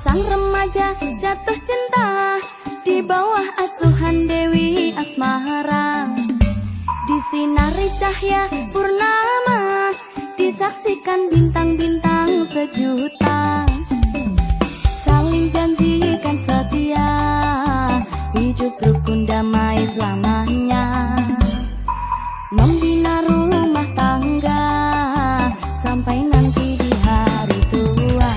Sang remaja jatuh cinta di bawah asuhan Dewi Asmara. Disinari cahaya purnama, disaksikan bintang-bintang sejuta. Saling janjikan setia, hidup rukun damai selamanya. Membina rumah tangga sampai nanti di hari tua.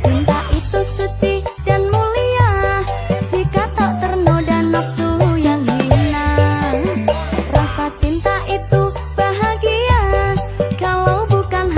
Cinta itu suci dan mulia jika tak ternoda nafsu yang hina. Rasa cinta itu bahagia kalau bukan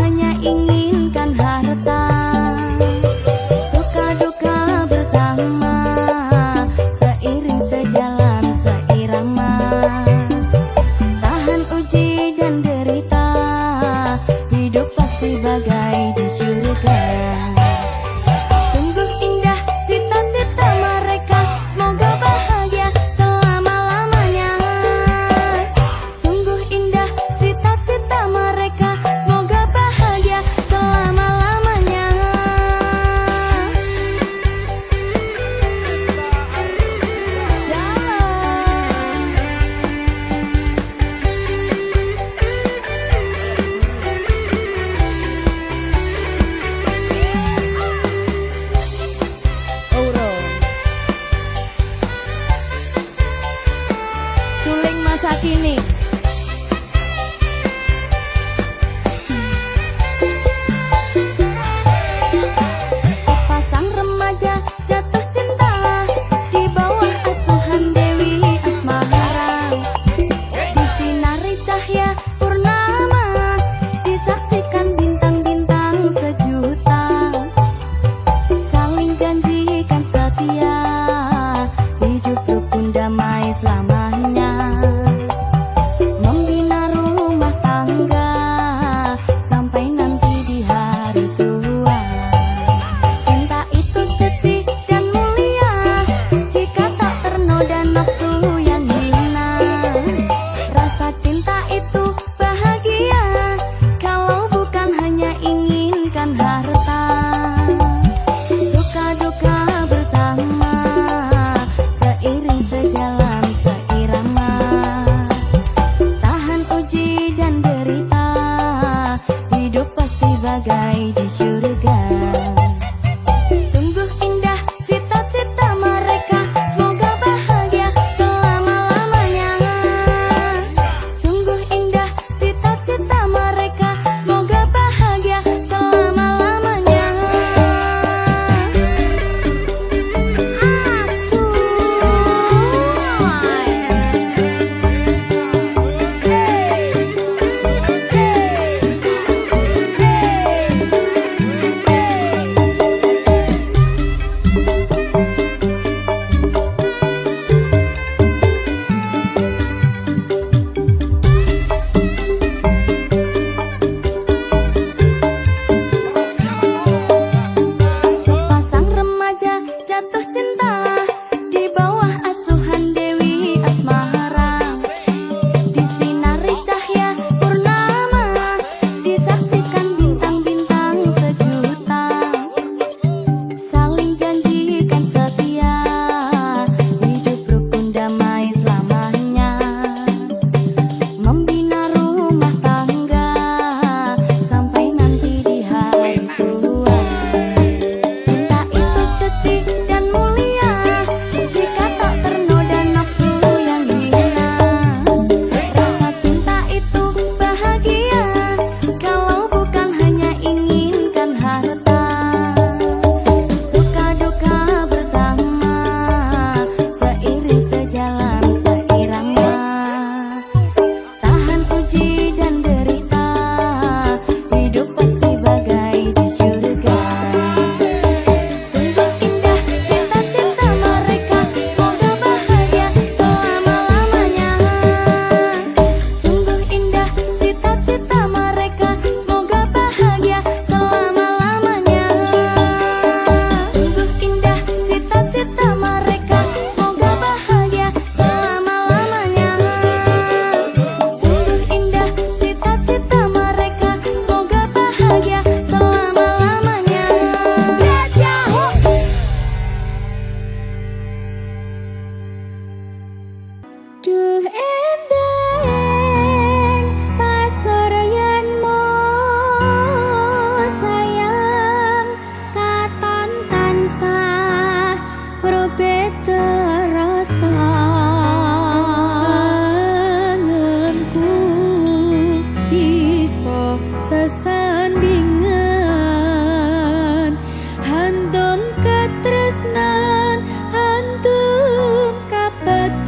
sesandingan hantum katresnan hantum kabagyan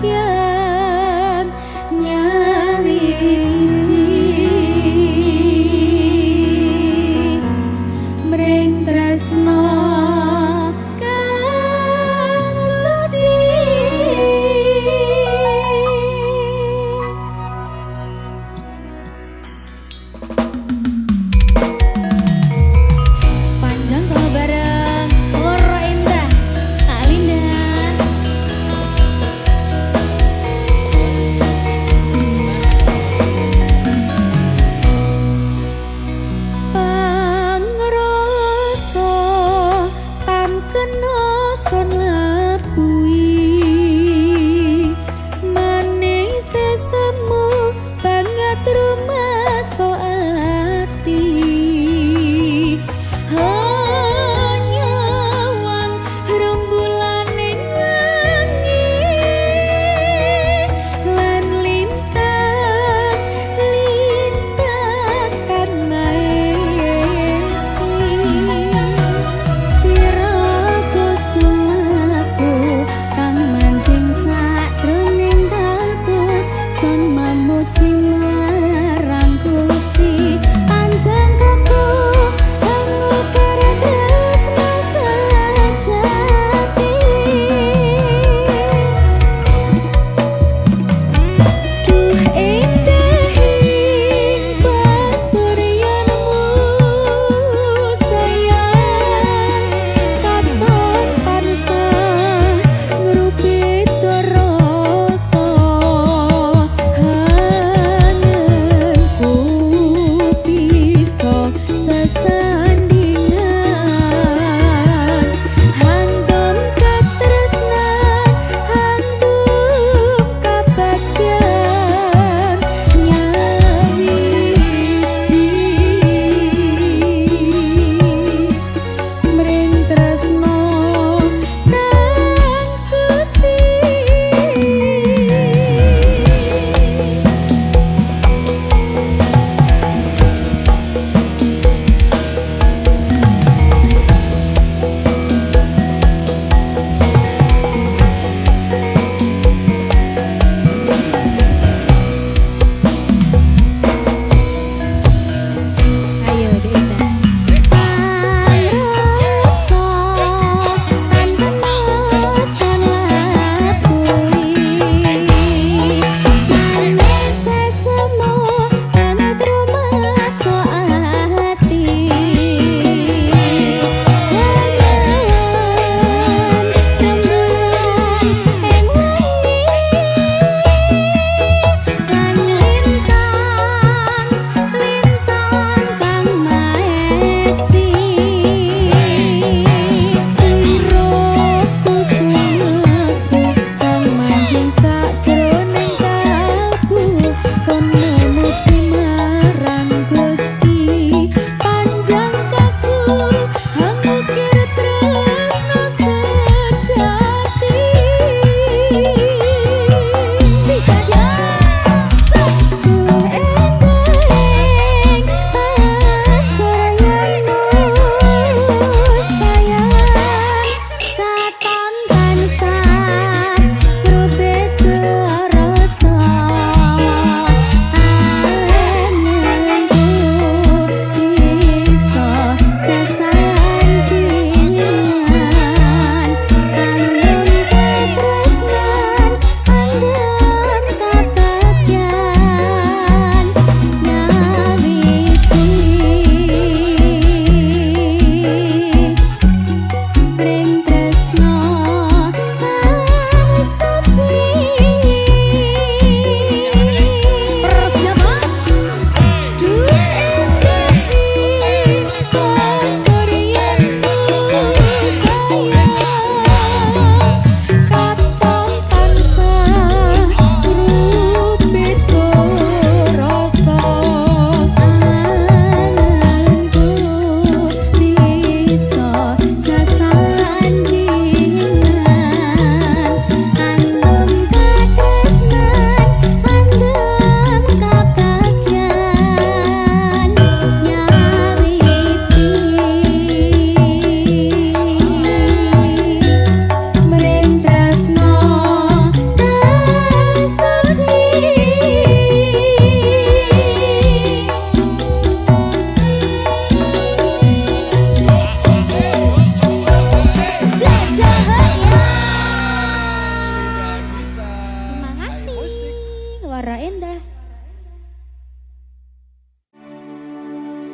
nyawiji mring tresno kang suci.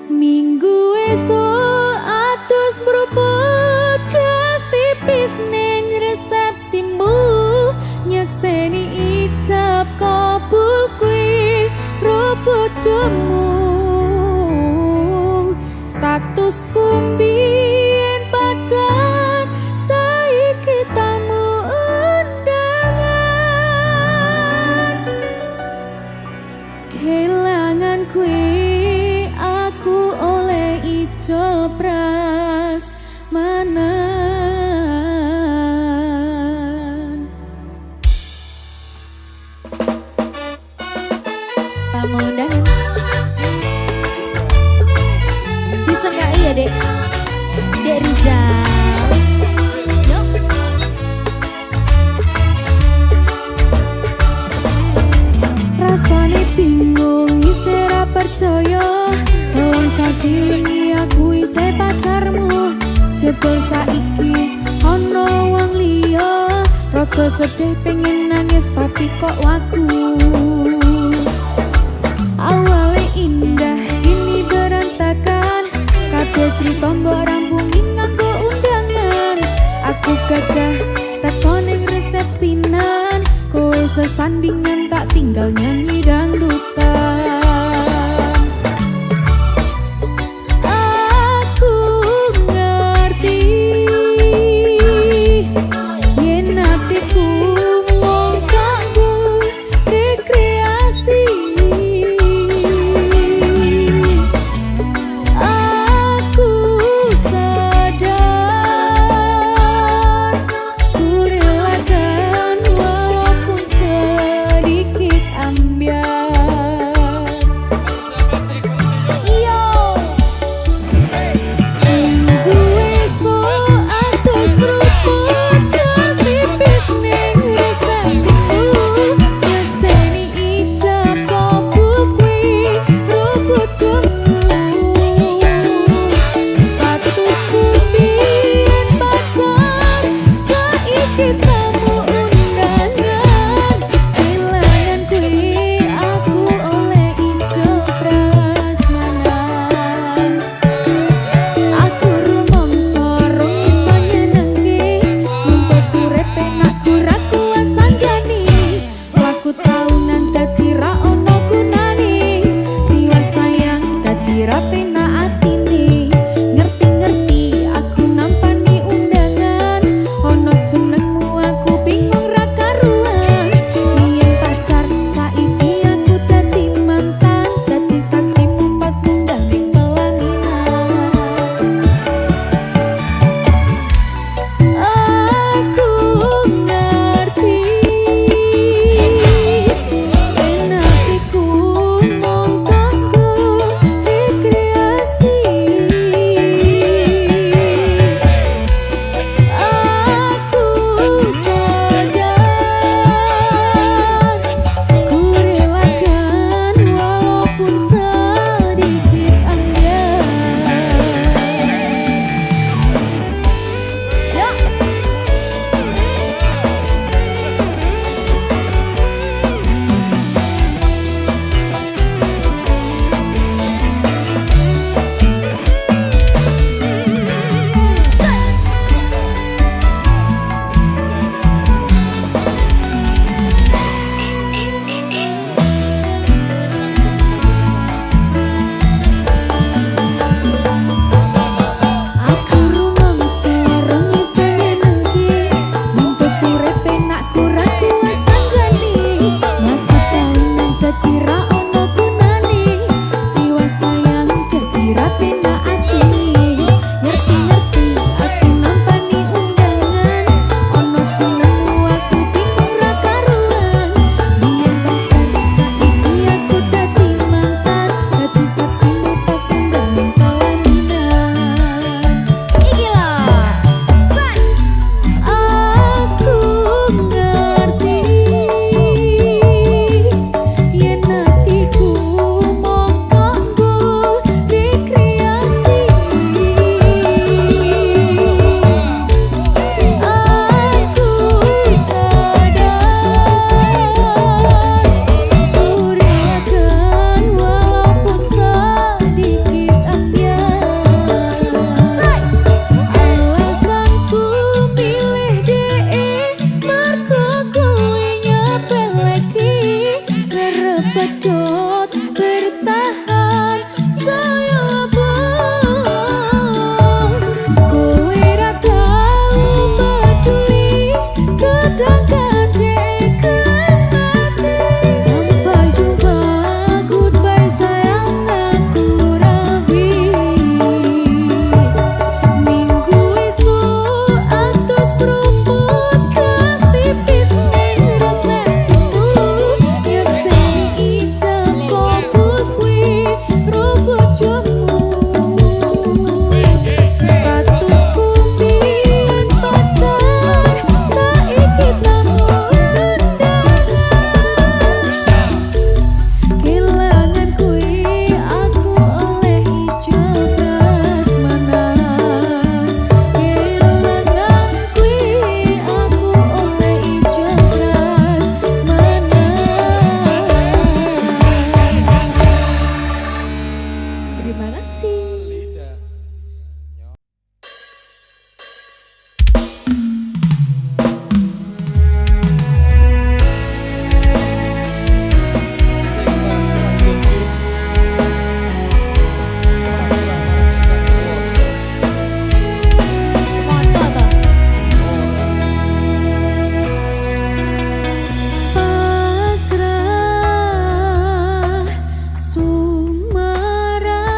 Minggu esuk atus mruput gas tipis ning resepsimu nyekseni ijab kabul kuwi ruput jemu statusku mbien pacar saiki tamu undangan kelangan kuwi aku oleh ijol pras manan tamu undangan disengai ya dek Rizal yuk rasane bingung isih ra percaya wong sasi wingi aku isih pacarmu jebul saiki ana wong liya rada sedih pengen nangis tapi kok wagu awale indah ini berantakan kabeh crita mbok rampungi nganggo undangan aku gagah teko ning resepsinan kowe sesandingan tak tinggal nyanyi dangdutan aku ngerti yen atiku mung kanggo rekreasi aku sadar ku relakan walaupun sedikit ambiar yo minggu esuk atus mruput gas tipis ning resepsimu nyekseni ijab kabul kuwi ruput jemu statusku mbien pacar saiki tamu undangan kelangan kuwi aku oleh ijol prasmanan aku rumangsa rong iso nyenengke nuntut urip penak ora kuasa jani laku taunan dadi ra ono gunane riwa sayang dadi ra penak atine ngerti-ngerti aku nampani undangan ono jenengmu aku bingung ra karuan biyen pacar saiki aku dadi mantan dadi saksimu pas munggah ning pelaminan aku ngerti yen atiku mung kanggo rekreasi Terima kasih. Pasrah sumarah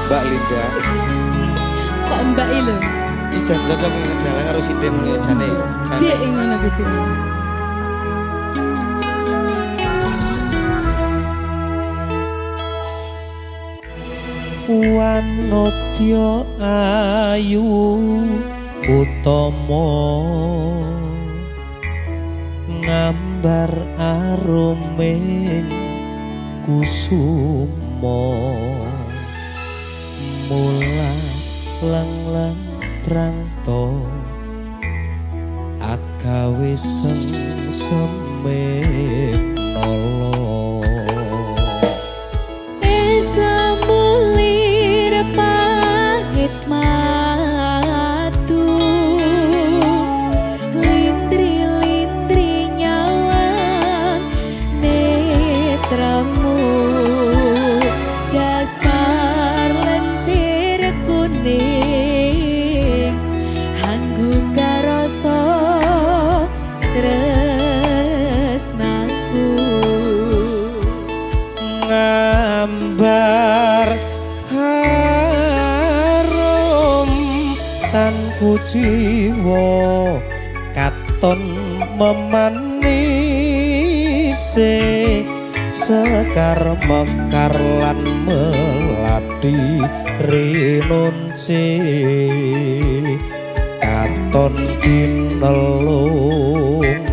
Mbak Linda. Kok mbak lho? Ijan cocok yang dalang karo sinden ya jane. Dek ngono gitu. Wanodya ayu utama ngambar arumen kusuma mula lang-lang prangto agawe sengseme nolo Esa mulir pahit matu lindri-lindri nyawang netramu dasar lencir kuning hanggu karasa tresnaku ngambar harum tanku jiwa katon memanise sekar mekar lan melati rinunci katon kinelung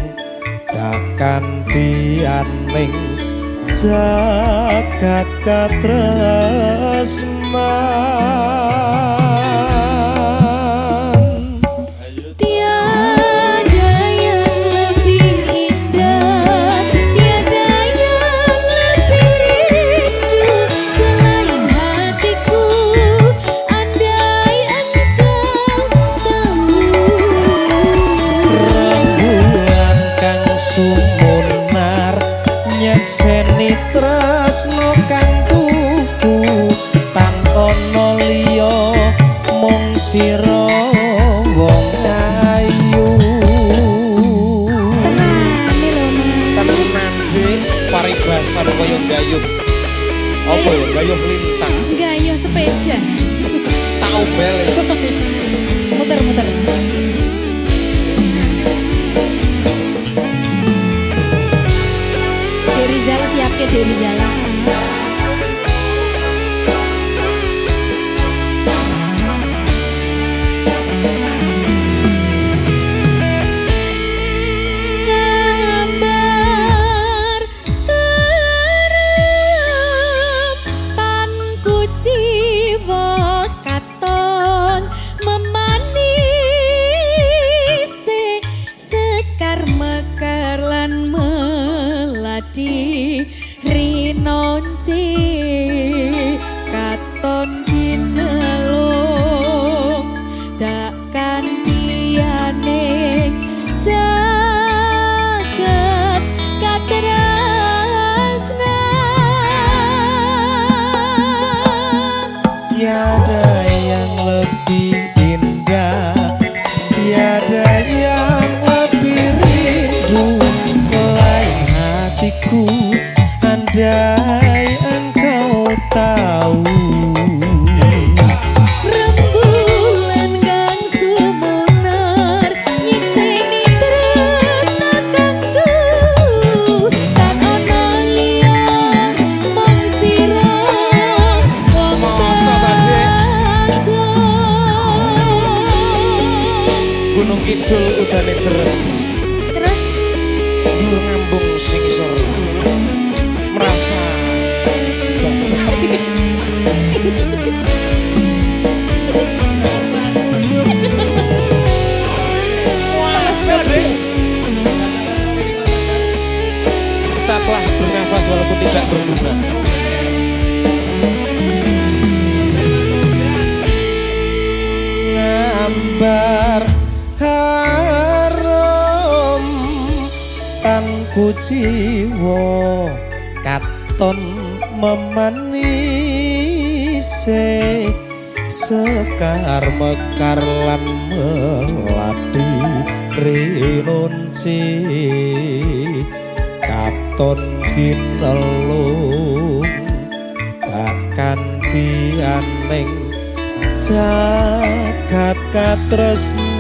takkan dianing jagat katresnan tiada yang lebih indah tiada yang lebih rindu selain hatiku andai engkau tahu rembulan kang sumunar nyekseni tresno kang tuku tan ana liya mung sira wong ayu Tenan Dik, paribasan kaya gayuh. Apa ya gayuh lintang. gayuh sepeda Tak obel. muter-muter Derizal siap ke Derizal gambar tanku jiwa katon memanisi sekar mekar lan melati rinonci katon ginelung takkan dianing jagat katresnan tiada yang lebih indah tiada yang lebih rindu selain hatiku andai engkau tahu rembulan kang sumunar nyekseni tresna kang tuku tan ana liya mung sira wong Masa ta, Dik? bagus Gunung Kidul udane terus. terus Dur ngambung sing isor. Merasa basah. Tetaplah bernafas walaupun tidak berguna. ngambar harum tanku jiwa katon memanise sekar mekar lan melati rinunci katon kinelung takkan bagianing jagat katresnan.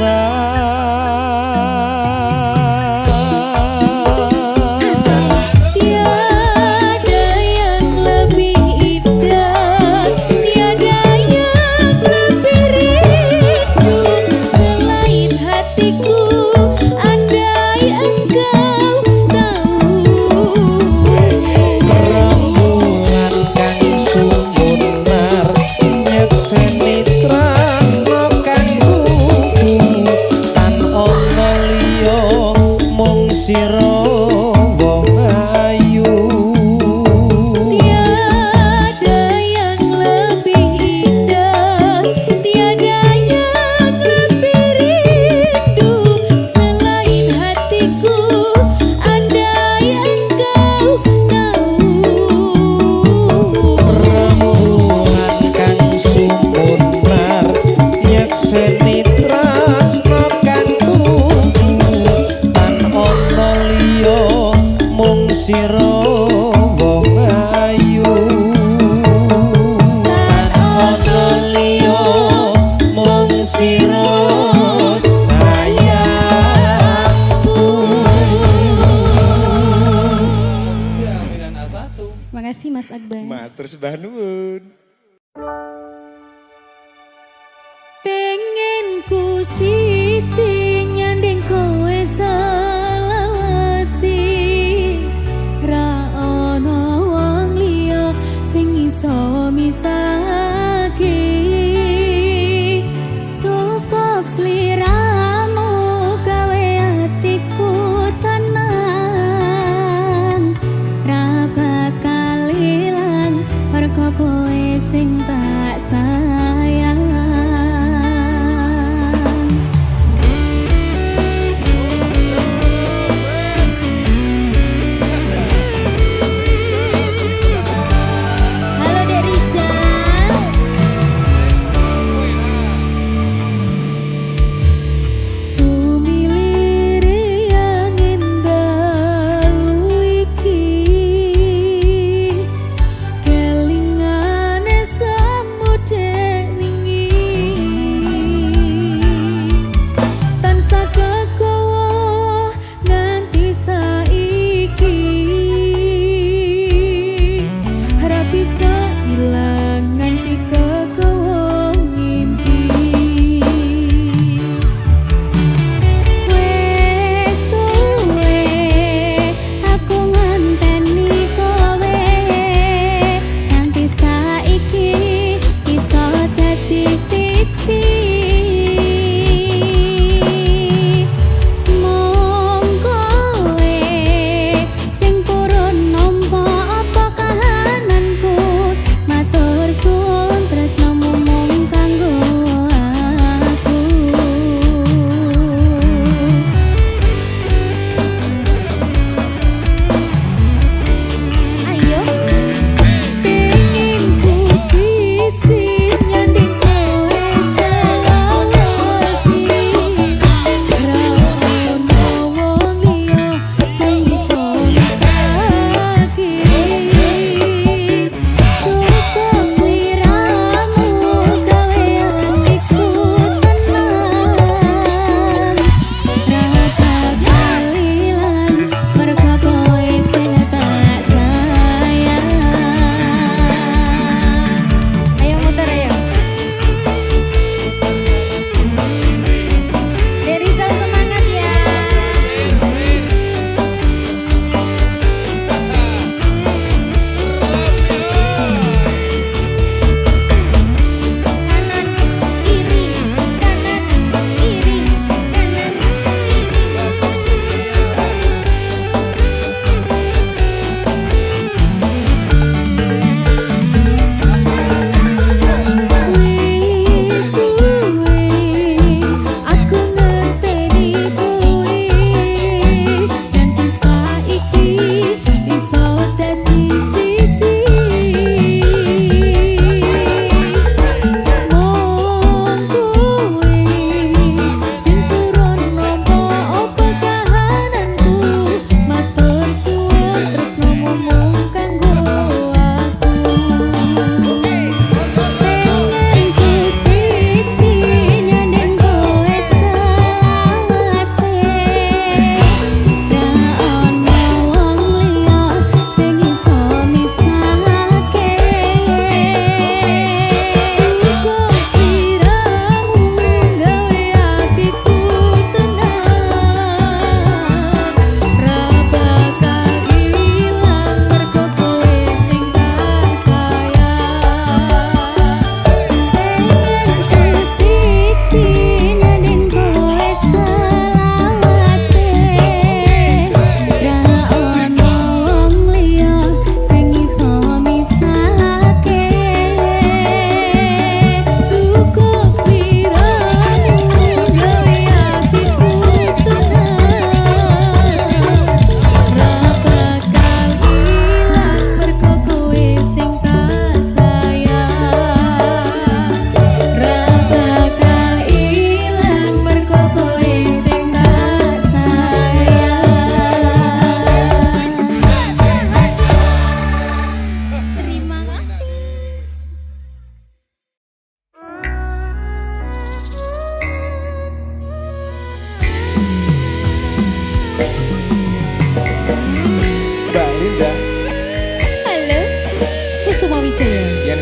Tiada yang lebih indah, tiada yang lebih rindu selain hatiku. Andai engkau tahu, Rembulan kang sumunar nyekseni tresno kang kuku tan ana liya mung sira wong ayu. tiada yang lebih indah, tiada yang lebih rindu selain hatiku. Andai engkau tahu, Rembulan kang sumunar nyekseni tresno kang kuku tan ana liya mung sira wong ayu. Tan ana liya mung sira sayangku. Jaminan A1. Makasih Mas Akbar. Matur sembah nuwun. Pengen ku siji nyanding kowe selawasi, ra ono wong liya sing iso misahake. Cukup sliramu gawe atiku tenang, ra bakal ilang mergo kowe sing tak sayang.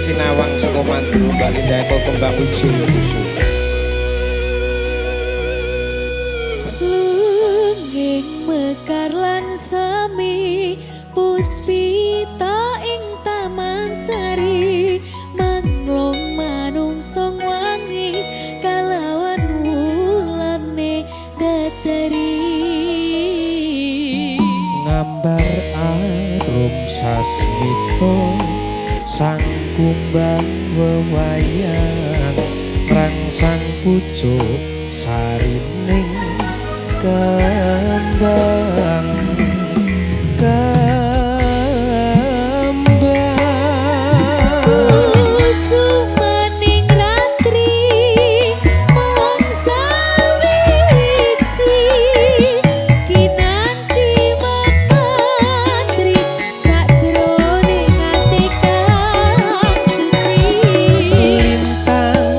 sinawang saka mandru Mbak Linda Eko Kembang Wijaya Kusuma. Lungging mekar lan semi puspita ing taman sari manglong manungsong wangi kalawan wulane datari ngambar arum sasmito sang kumbang wewayang rangsang pucuk sarining kembang Sumaning ratri mangsa wiji kinanti mematri sajroning ati kang suci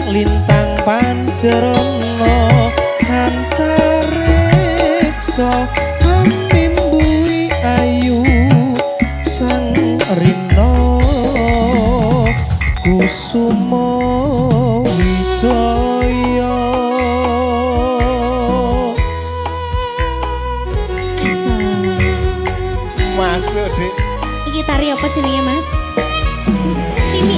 lintang pancerana antareksa mimbuhi ayu sang rina kusuma wijaya Masuk Dik. iki tari apa jenenge Mas? Timi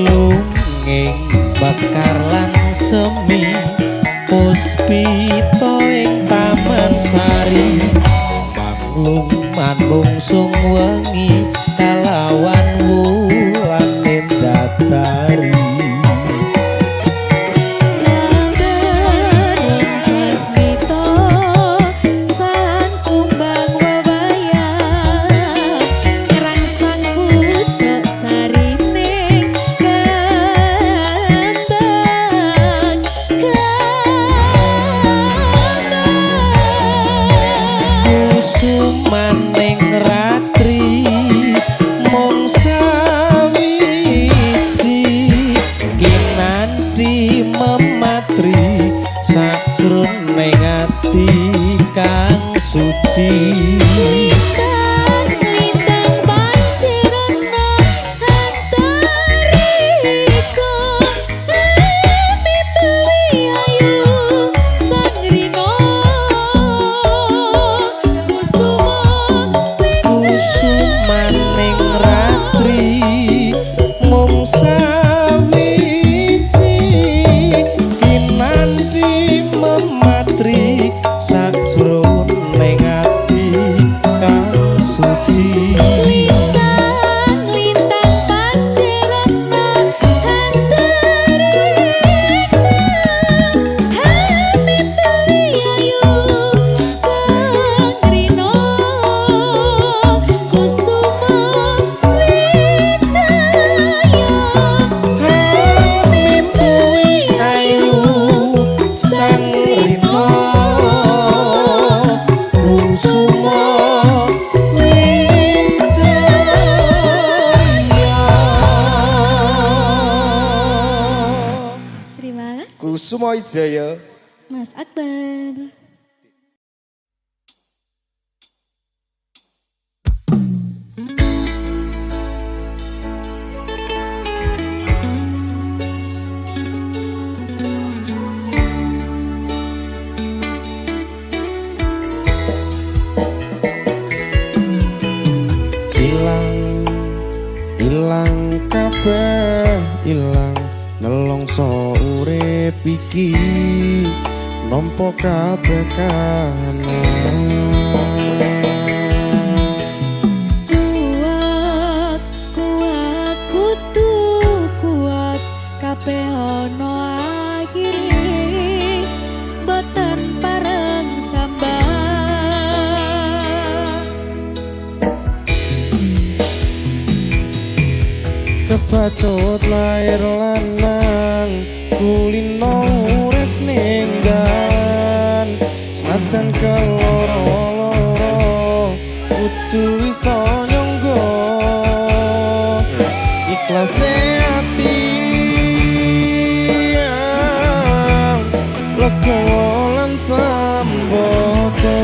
lunging bakar lan semi puspita ing taman sari manglung manungsung wengi kalawan wulane datari Gambarem sasmito sang kumbang wewayang rangsang pucuk sarining kembang kusumaning ratri mung sawiji kinanti mematri sajroning ati kang suci Lintang pancerana antariksa mimbuhi ayu sang rina kusuma kusumaning ratri mung sawiji kinanti mematri sajroning ati kang suci Lintang pancerana antariksa mimbuhi ayu sang rina kusuma wijaya mimpuhi ayu sang rina kusuma wijaya. Terima kasih Kusuma Wijaya. Mas Akbar. Ilang kabeh ilang nelongso urip iki nampa kabeh kahanan Kuat, kuat, kudu kuat kabeh ana akhire boten pareng sambang kebacut lair lanang kulino urip ning dalan Senajan keloro-loro kudu iso nyangga ikhlase ati legowo lan sambodo.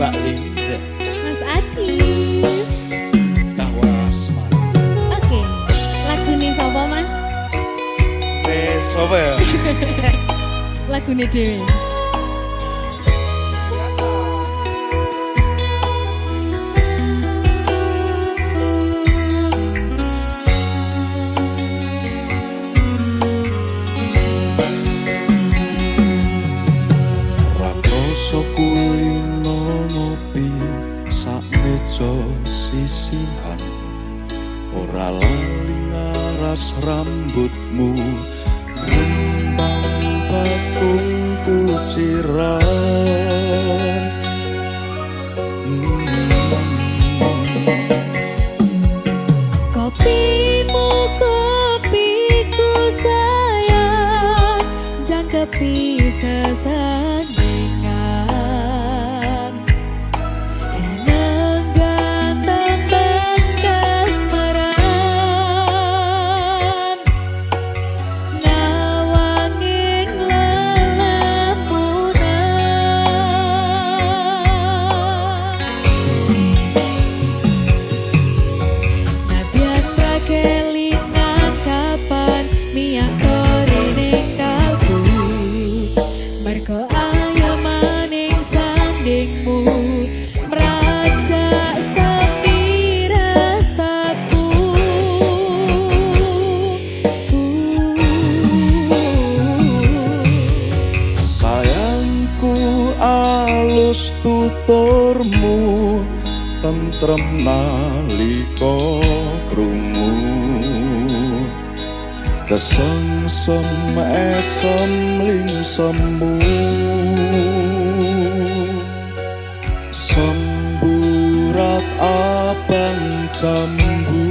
Mbak Linda. Mas Adi. Kawas man. Oke, lagu nih sopo Mas? Sopo ya? Lagu nih Dewi. Sisihan ora lali ngaras rambutmu ngembang bakung kuciran Kopimu kopiku sayang jangkepi sesandingan tentrem nalika krungu kesengsem esem lingsemu semburat abang jambu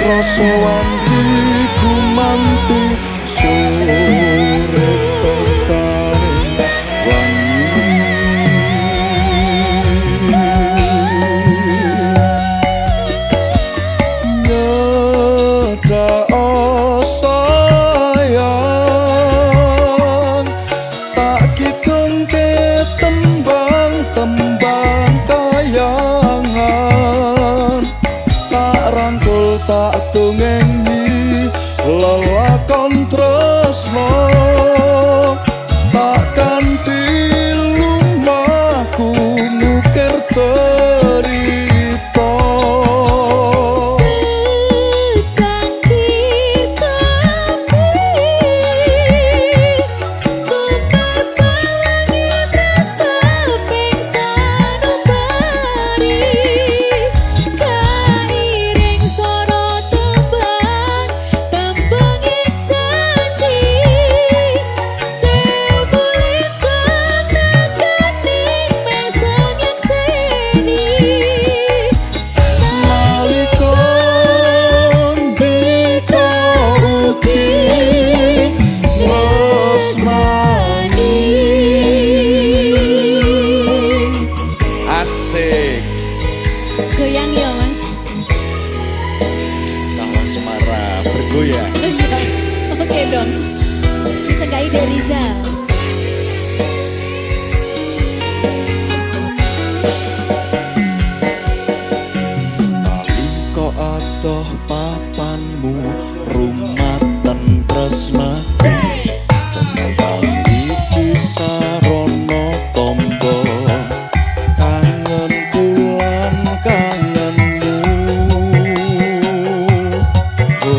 rasa wanci gumanti sore tekane wangi nyedak sayang tak kidungke tembang-tembang kayangan tak rangkul tak tungengi lelakon tresno tak kanthi lumahku nukir cerita secangkir kopi super pewangi rasa pingsan ubari kairing soro tembang janji sebulit tekaning mesen yang seni nalika ndika ugi tresnani asik goyang ya mas. Tawa Semara bergoyang Oke dong, disegai dari Rizal. nalika adoh papanmu rumaten tresnati iki sarana tamba kangen kulan kangenmu oh.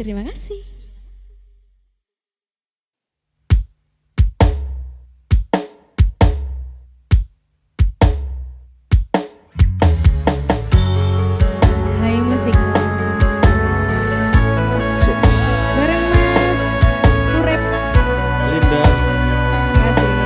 Terima kasih. Hai musik. Masuk. Bareng Mas Surep. Linda. Kasih.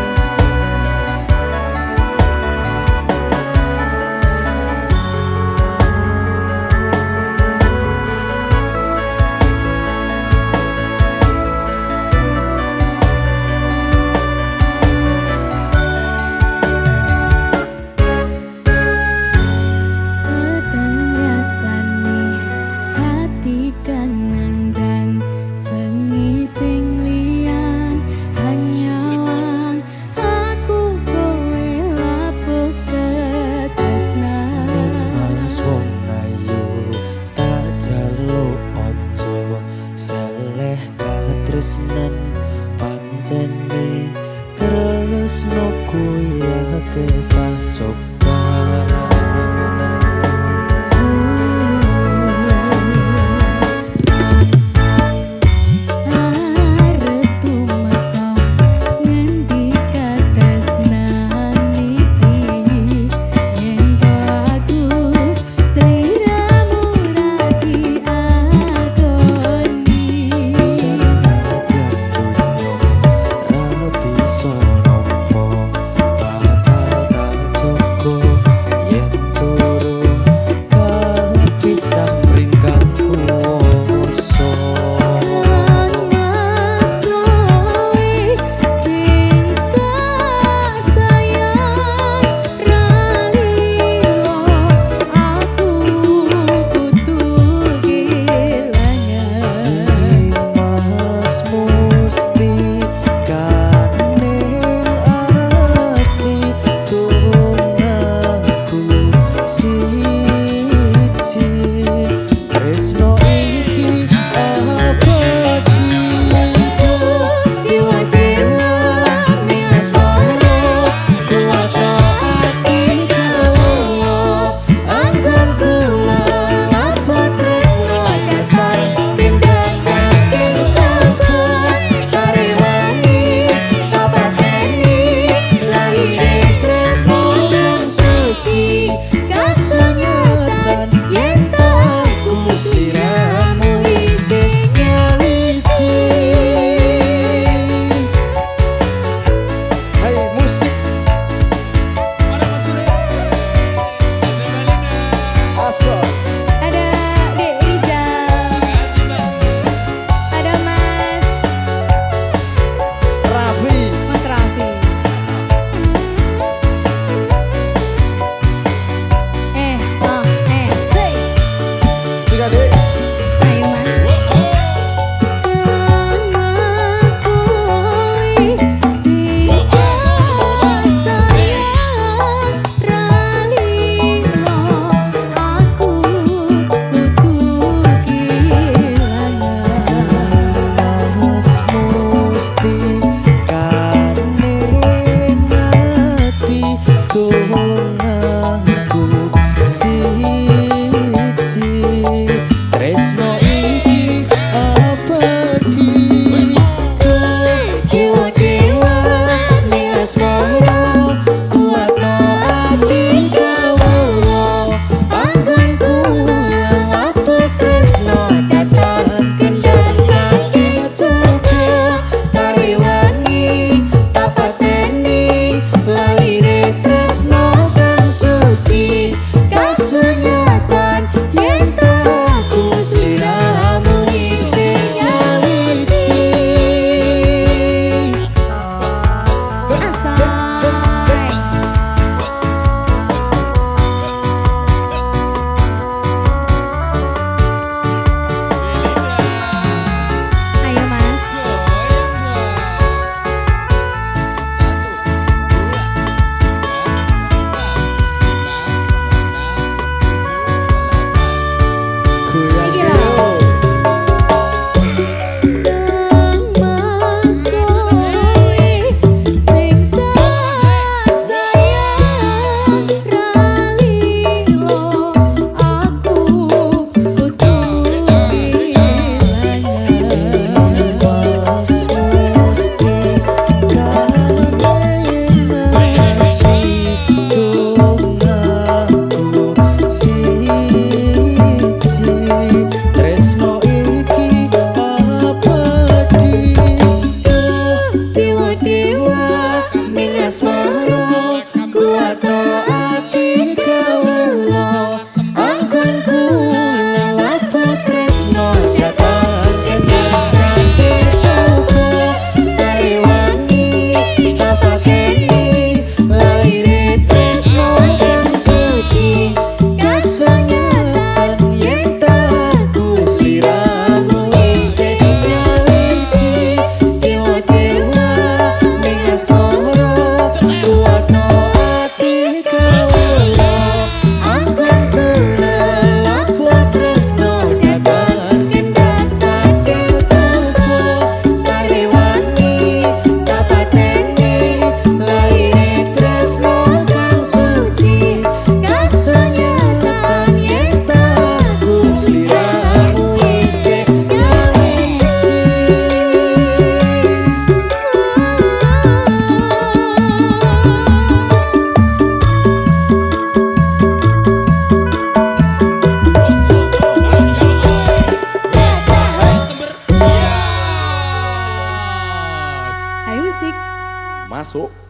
Petang rasane hati kang nandang sengiting lian hanyawang aku kowe lapuk ketresnan. Mas wong ayu tak jaluk ojo seleh katresnan pancene tresno kuwi akeh tak coba. Arep tumeka ngendi katresnan iki yen aku sliramu ra diakoni. Senadyan dunyo ra bisa nampa bakal tak cukup masuk.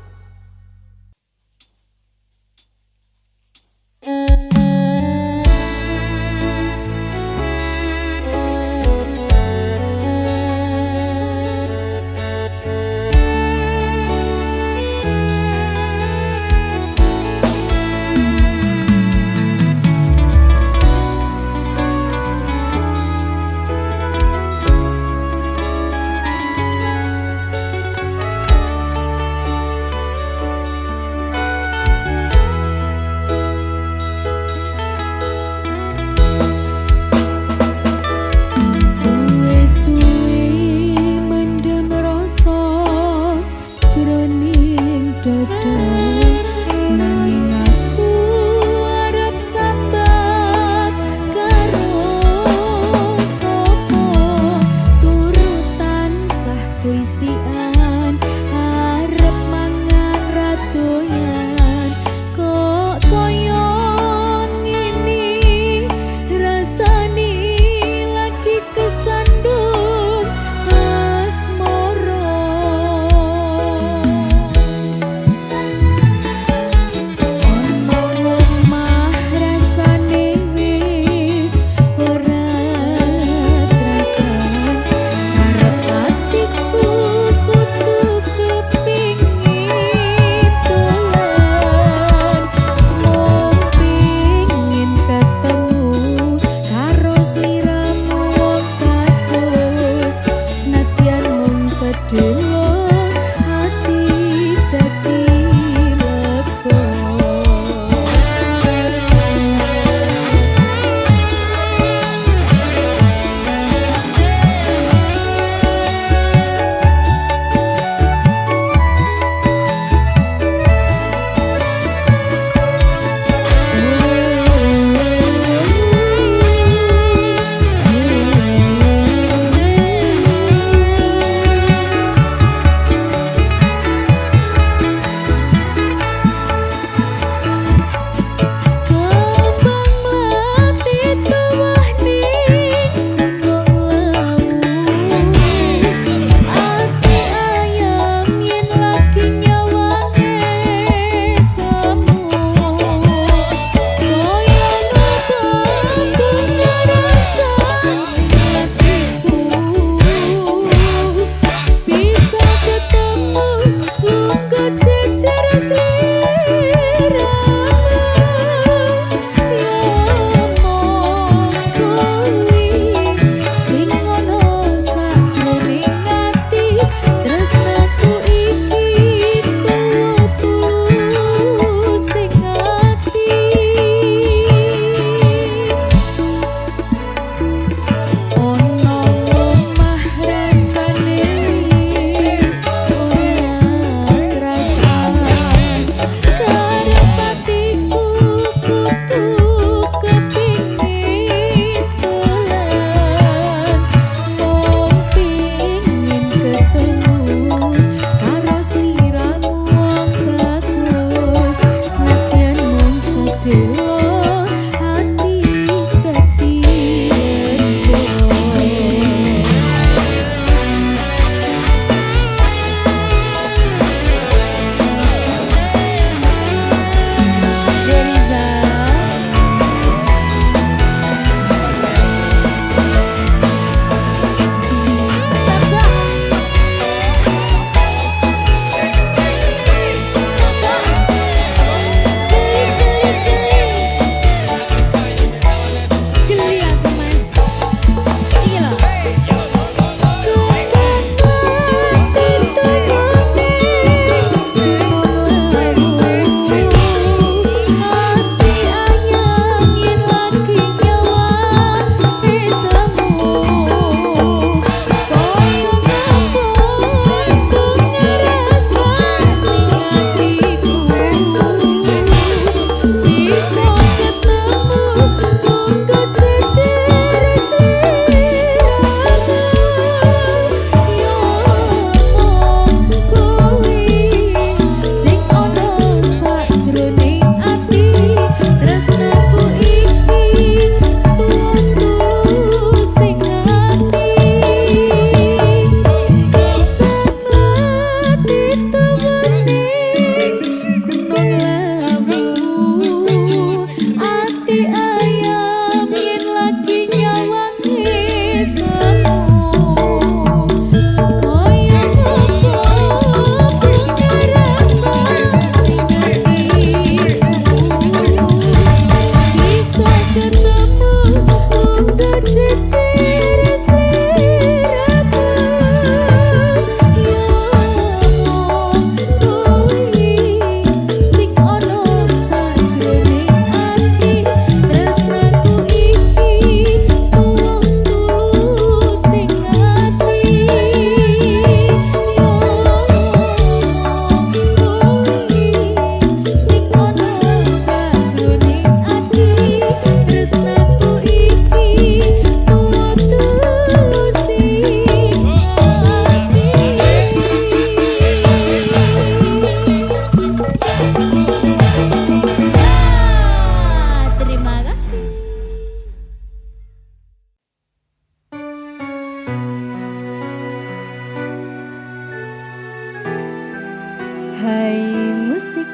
Hai Musik.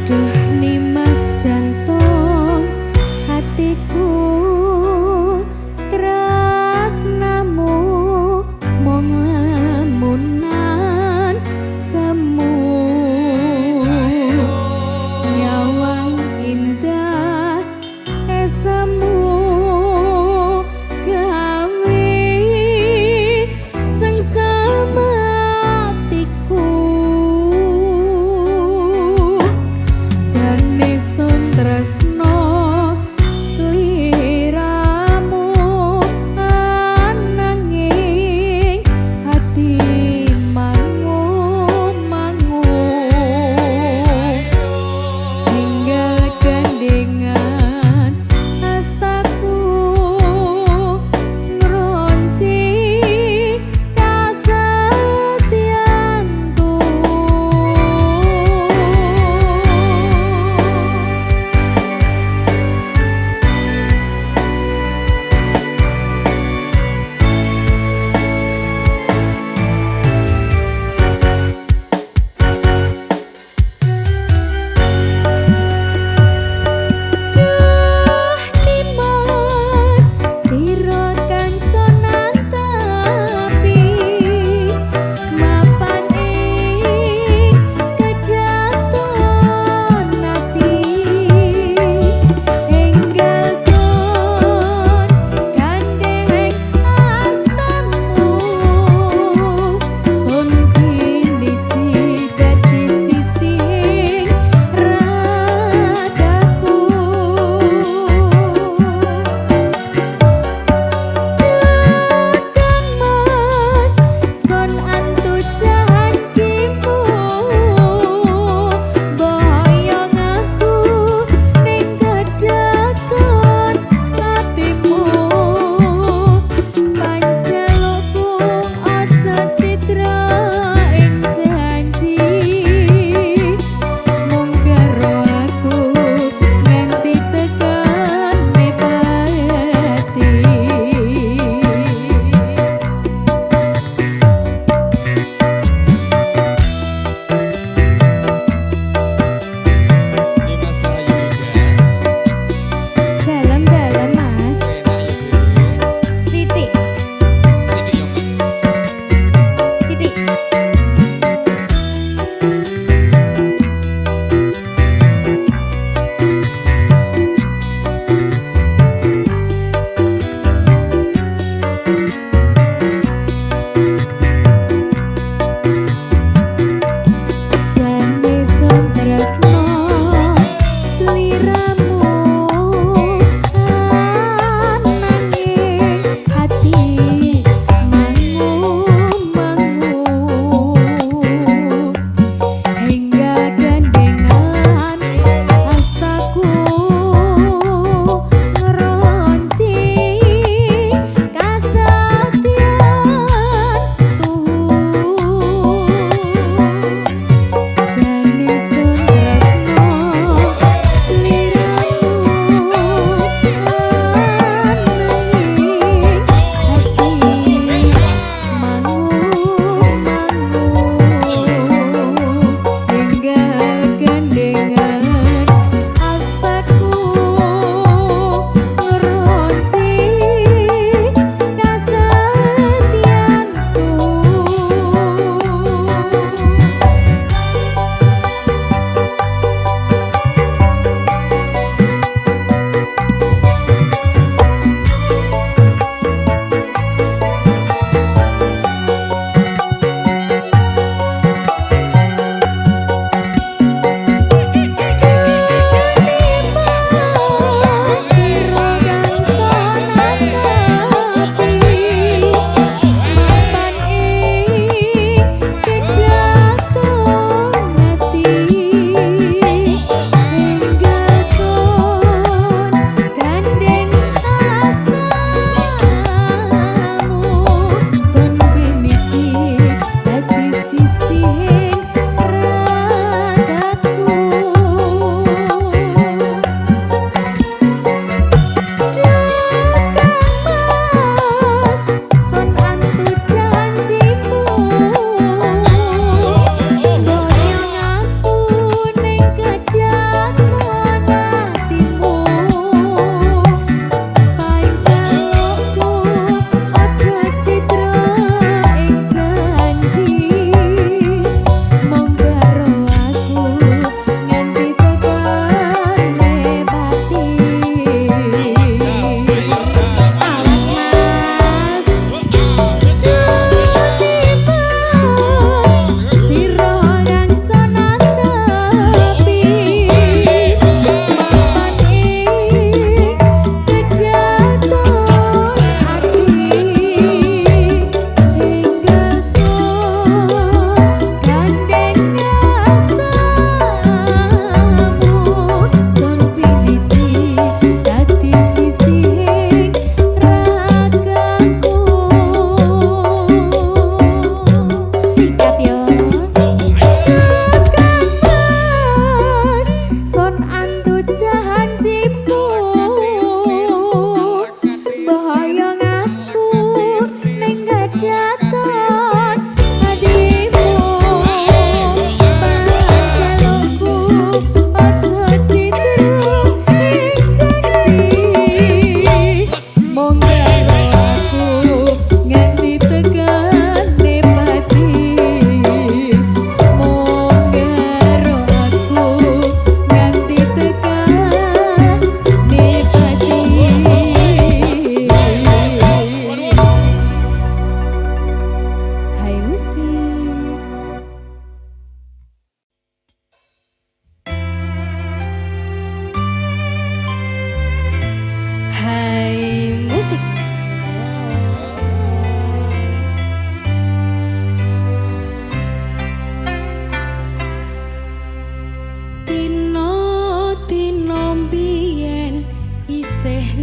Duh nimas jantung hatiku tresnamu mung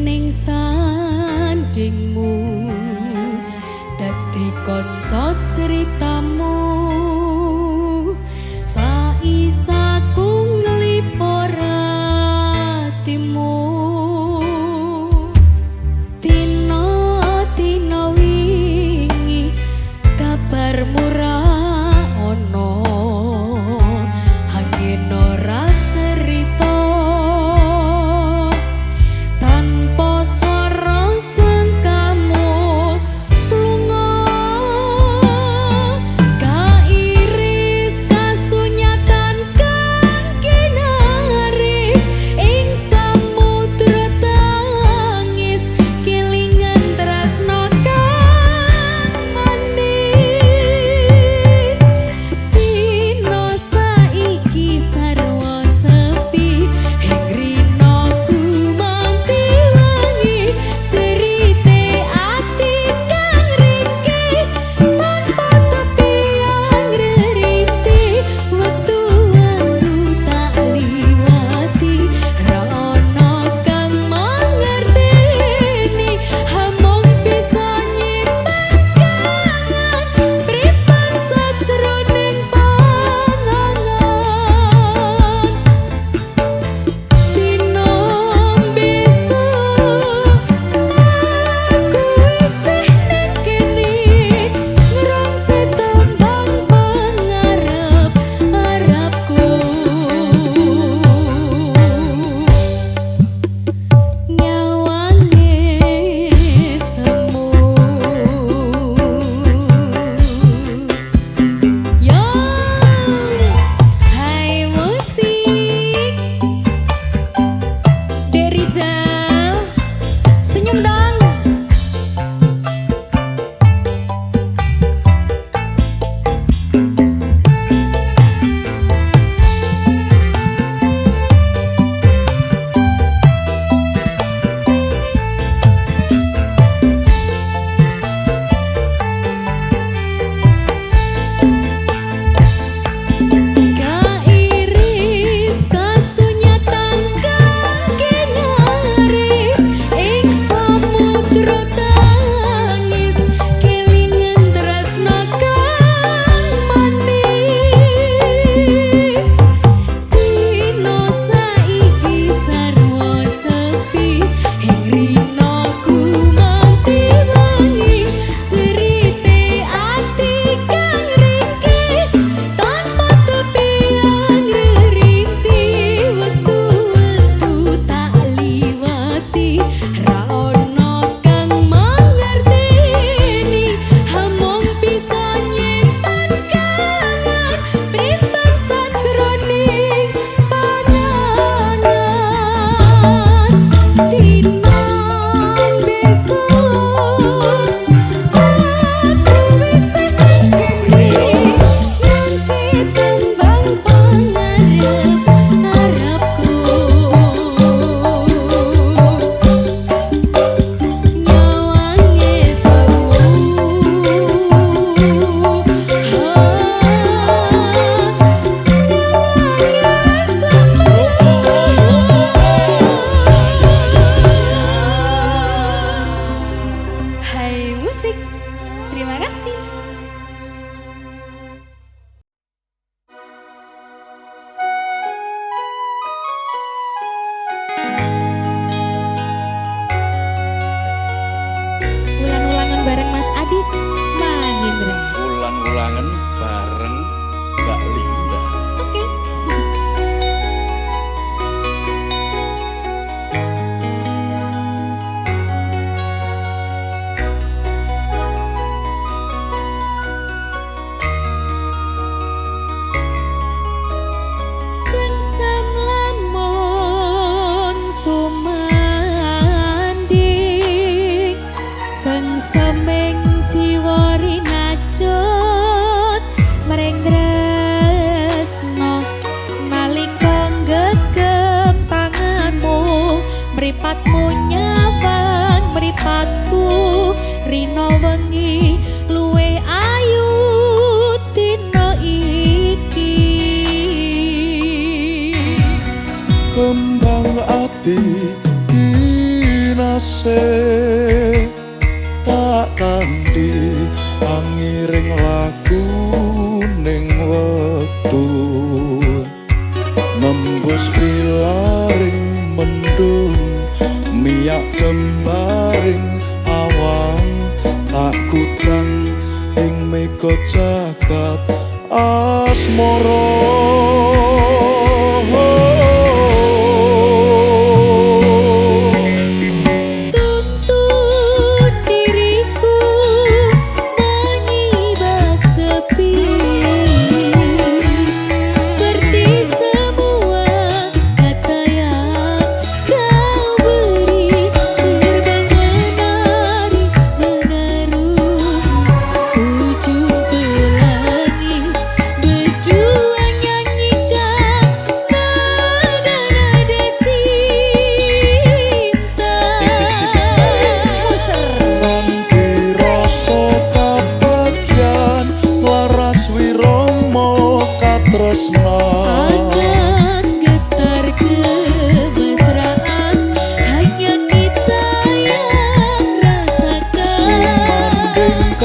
ning sandingmu dadi kanca ceritamu saisaku nglipur atimu dina wingi kabarmu ra ono angin ora cerita tanpa swara jangkamu lunga kairis kasunyatan kang kinaris ing samudra tangis kelingan tresno kang manis dino saiki sarwa sepi ing rinoku manti wangi cerite ati kang ringki tanpa tepian reriti wektu-wektu tak liwati ra ono kang mangerteni hamong bisa nyimpen kangen pripan sajroning pangangan dino besok aku isih ning kene ngrongce tembang pangarep-arepku nyawane semu yo hai musik dari jauh senyum dong kairis kasunyatan kang kinaris ing samudra tangis kelingan tresno kang manis dino saiki sarwa sepi ing rinoku manti wangi cerite ati kang ringki tanpa tepian reriti wektu-wektu tak liwati ra ono kang mangerteni hamong bisa nyimpen kangen pripan sajroning pangangan dina besok aku isih ning kene nganti tembang pangarep-arepku nyawange semu hai musik terima kasih. Ulang-ulangan bareng Mas Adif Mahindra. Ulang-ulangan bareng Mbak Linda. Oke. Sengsam lamun sumanding sengseming jiwa rinacut mereng tresno nalika gegem tanganmu mripatmu nyawang mripatku rino wengi luwih ayu dina iki kembang ati kasih tak kanthi angiring laku ning wektu nembus pilaring mendung miyak jembaring awang tak kutang ing mega jagat asmara. Akan getar kemesraan hanya kita yang rasakan. Sumanding